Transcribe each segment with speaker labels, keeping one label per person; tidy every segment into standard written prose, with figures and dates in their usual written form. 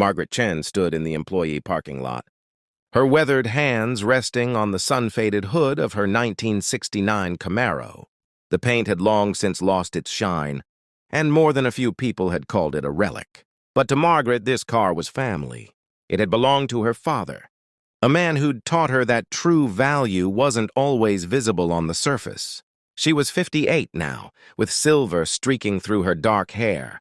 Speaker 1: Margaret Chen stood in the employee parking lot, her weathered hands resting on the sun-faded hood of her 1969 Camaro. The paint had long since lost its shine, and more than a few people had called it a relic. But to Margaret, this car was family. It had belonged to her father, a man who'd taught her that true value wasn't always visible on the surface. She was 58 now, with silver streaking through her dark hair.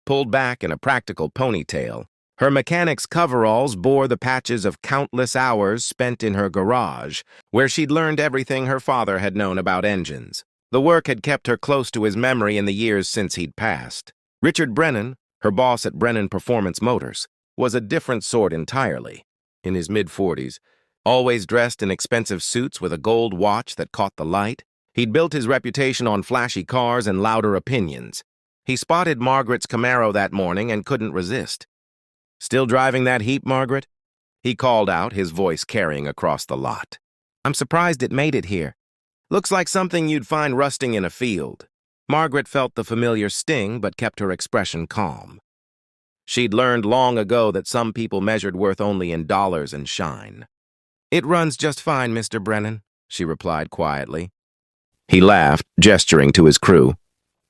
Speaker 1: Pulled back in a practical ponytail, her mechanic's coveralls bore the patches of countless hours spent in her garage, where she'd learned everything her father had known about engines. The work had kept her close to his memory in the years since he'd passed. Richard Brennan, her boss at Brennan Performance Motors, was a different sort entirely. In his mid-40s, always dressed in expensive suits with a gold watch that caught the light, he'd built his reputation on flashy cars and louder opinions. He spotted Margaret's Camaro that morning and couldn't resist. "Still driving that heap, Margaret?" He called out, his voice carrying across the lot. "I'm surprised it made it here. Looks like something you'd find rusting in a field." Margaret felt the familiar sting but kept her expression calm. She'd learned long ago that some people measured worth only in dollars and shine. "It runs just fine, Mr. Brennan," she replied quietly. He laughed, gesturing to his crew.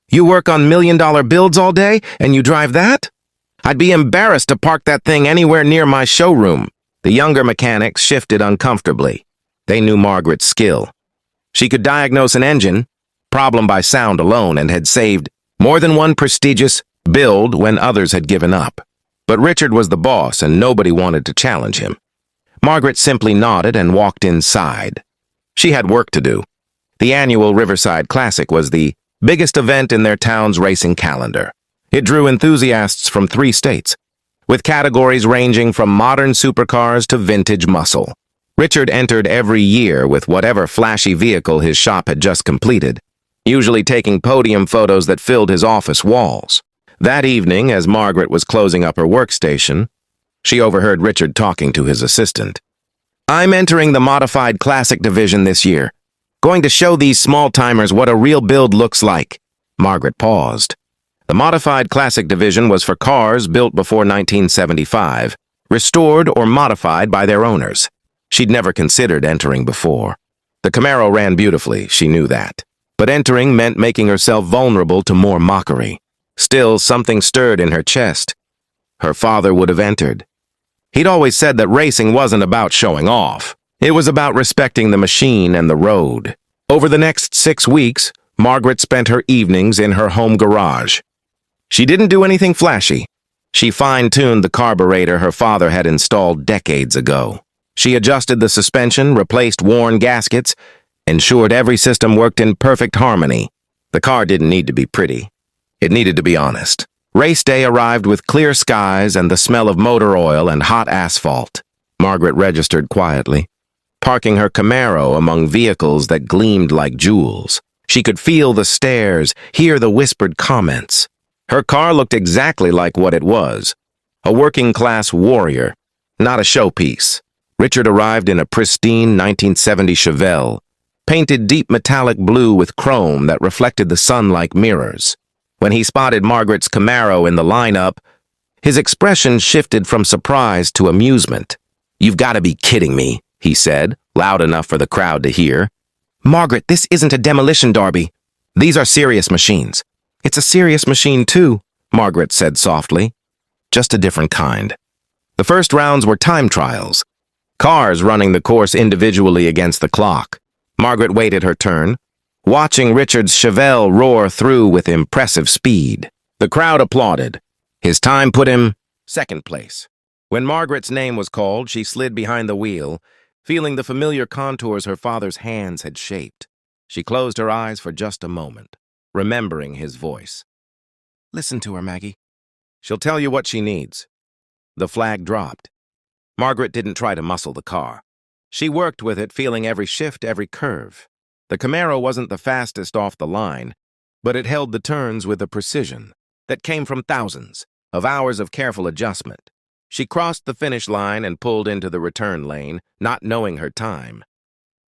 Speaker 1: "You work on million-dollar builds all day, and you drive that? I'd be embarrassed to park that thing anywhere near my showroom." The younger mechanics shifted uncomfortably. They knew Margaret's skill. She could diagnose an engine, problem by sound alone, and had saved more than one prestigious build when others had given up. But Richard was the boss, and nobody wanted to challenge him. Margaret simply nodded and walked inside. She had work to do. The annual Riverside Classic was the biggest event in their town's racing calendar. It drew enthusiasts from 3 states, with categories ranging from modern supercars to vintage muscle. Richard entered every year with whatever flashy vehicle his shop had just completed, usually taking podium photos that filled his office walls. That evening, as Margaret was closing up her workstation, she overheard Richard talking to his assistant. "I'm entering the Modified Classic division this year. Going to show these small-timers what a real build looks like." Margaret paused. The Modified Classic division was for cars built before 1975, restored or modified by their owners. She'd never considered entering before. The Camaro ran beautifully, she knew that. But entering meant making herself vulnerable to more mockery. Still, something stirred in her chest. Her father would have entered. He'd always said that racing wasn't about showing off. It was about respecting the machine and the road. Over the next 6 weeks, Margaret spent her evenings in her home garage. She didn't do anything flashy. She fine-tuned the carburetor her father had installed decades ago. She adjusted the suspension, replaced worn gaskets, ensured every system worked in perfect harmony. The car didn't need to be pretty. It needed to be honest. Race day arrived with clear skies and the smell of motor oil and hot asphalt. Margaret registered quietly, parking her Camaro among vehicles that gleamed like jewels. She could feel the stares, hear the whispered comments. Her car looked exactly like what it was, a working-class warrior, not a showpiece. Richard arrived in a pristine 1970 Chevelle, painted deep metallic blue with chrome that reflected the sun like mirrors. When he spotted Margaret's Camaro in the lineup, his expression shifted from surprise to amusement. "You've got to be kidding me," he said, loud enough for the crowd to hear. "Margaret, this isn't a demolition derby. These are serious machines." "It's a serious machine too," Margaret said softly. "Just a different kind." The first rounds were time trials, cars running the course individually against the clock. Margaret waited her turn, watching Richard's Chevelle roar through with impressive speed. The crowd applauded. His time put him second place. When Margaret's name was called, she slid behind the wheel, feeling the familiar contours her father's hands had shaped. She closed her eyes for just a moment, remembering his voice. "Listen to her, Maggie. She'll tell you what she needs." The flag dropped. Margaret didn't try to muscle the car. She worked with it, feeling every shift, every curve. The Camaro wasn't the fastest off the line, but it held the turns with a precision that came from thousands of hours of careful adjustment. She crossed the finish line and pulled into the return lane, not knowing her time.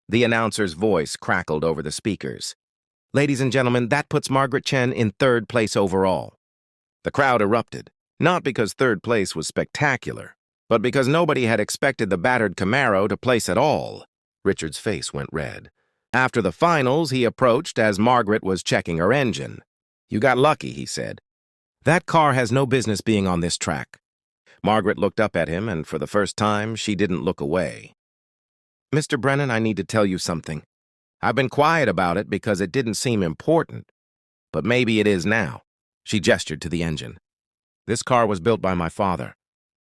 Speaker 1: The announcer's voice crackled over the speakers. "Ladies and gentlemen, that puts Margaret Chen in 3rd place overall." The crowd erupted. Not because third place was spectacular, but because nobody had expected the battered Camaro to place at all. Richard's face went red. After the finals, he approached as Margaret was checking her engine. "You got lucky," he said. "That car has no business being on this track." Margaret looked up at him, and for the first time, she didn't look away. "Mr. Brennan, I need to tell you something. I've been quiet about it because it didn't seem important. But maybe it is now." She gestured to the engine. "This car was built by my father,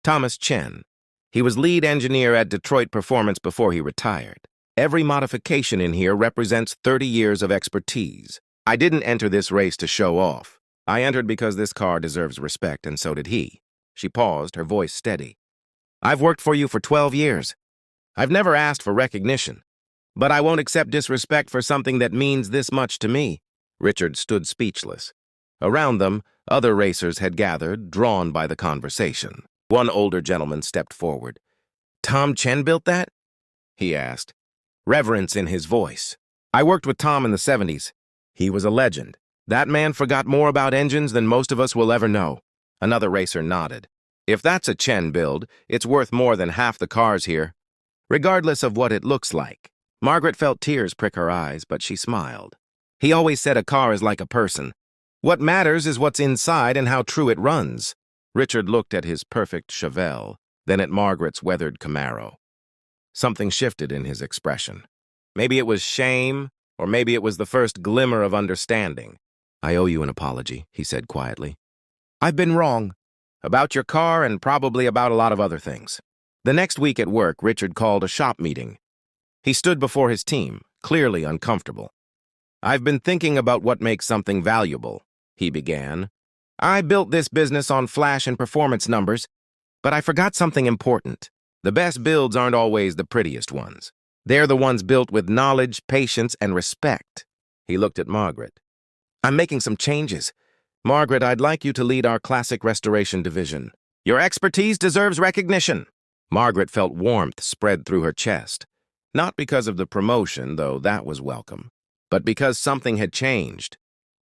Speaker 1: Thomas Chen. He was lead engineer at Detroit Performance before he retired. Every modification in here represents 30 years of expertise. I didn't enter this race to show off. I entered because this car deserves respect, and so did he." She paused, her voice steady. "I've worked for you for 12 years. I've never asked for recognition, but I won't accept disrespect for something that means this much to me." Richard stood speechless. Around them, other racers had gathered, drawn by the conversation. One older gentleman stepped forward. "Tom Chen built that?" he asked, reverence in his voice. "I worked with Tom in the 70s. He was a legend. That man forgot more about engines than most of us will ever know." Another racer nodded. "If that's a Chen build, it's worth more than half the cars here, regardless of what it looks like." Margaret felt tears prick her eyes, but she smiled. "He always said a car is like a person. What matters is what's inside and how true it runs." Richard looked at his perfect Chevelle, then at Margaret's weathered Camaro. Something shifted in his expression. Maybe it was shame, or maybe it was the first glimmer of understanding. "I owe you an apology," he said quietly. "I've been wrong. About your car and probably about a lot of other things." The next week at work, Richard called a shop meeting. He stood before his team, clearly uncomfortable. "I've been thinking about what makes something valuable," he began. "I built this business on flash and performance numbers, but I forgot something important. The best builds aren't always the prettiest ones. They're the ones built with knowledge, patience, and respect." He looked at Margaret. "I'm making some changes. Margaret, I'd like you to lead our classic restoration division. Your expertise deserves recognition." Margaret felt warmth spread through her chest. Not because of the promotion, though that was welcome, but because something had changed.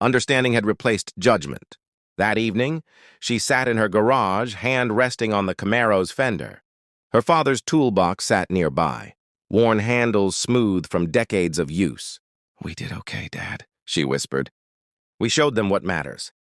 Speaker 1: Understanding had replaced judgment. That evening, she sat in her garage, hand resting on the Camaro's fender. Her father's toolbox sat nearby, worn handles smooth from decades of use. "We did okay, Dad," she whispered. "We showed them what matters."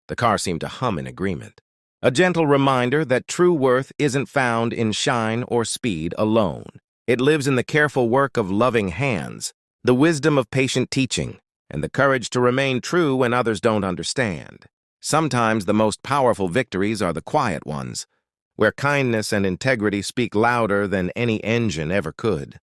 Speaker 1: The car seemed to hum in agreement. A gentle reminder that true worth isn't found in shine or speed alone. It lives in the careful work of loving hands, the wisdom of patient teaching, and the courage to remain true when others don't understand. Sometimes the most powerful victories are the quiet ones, where kindness and integrity speak louder than any engine ever could.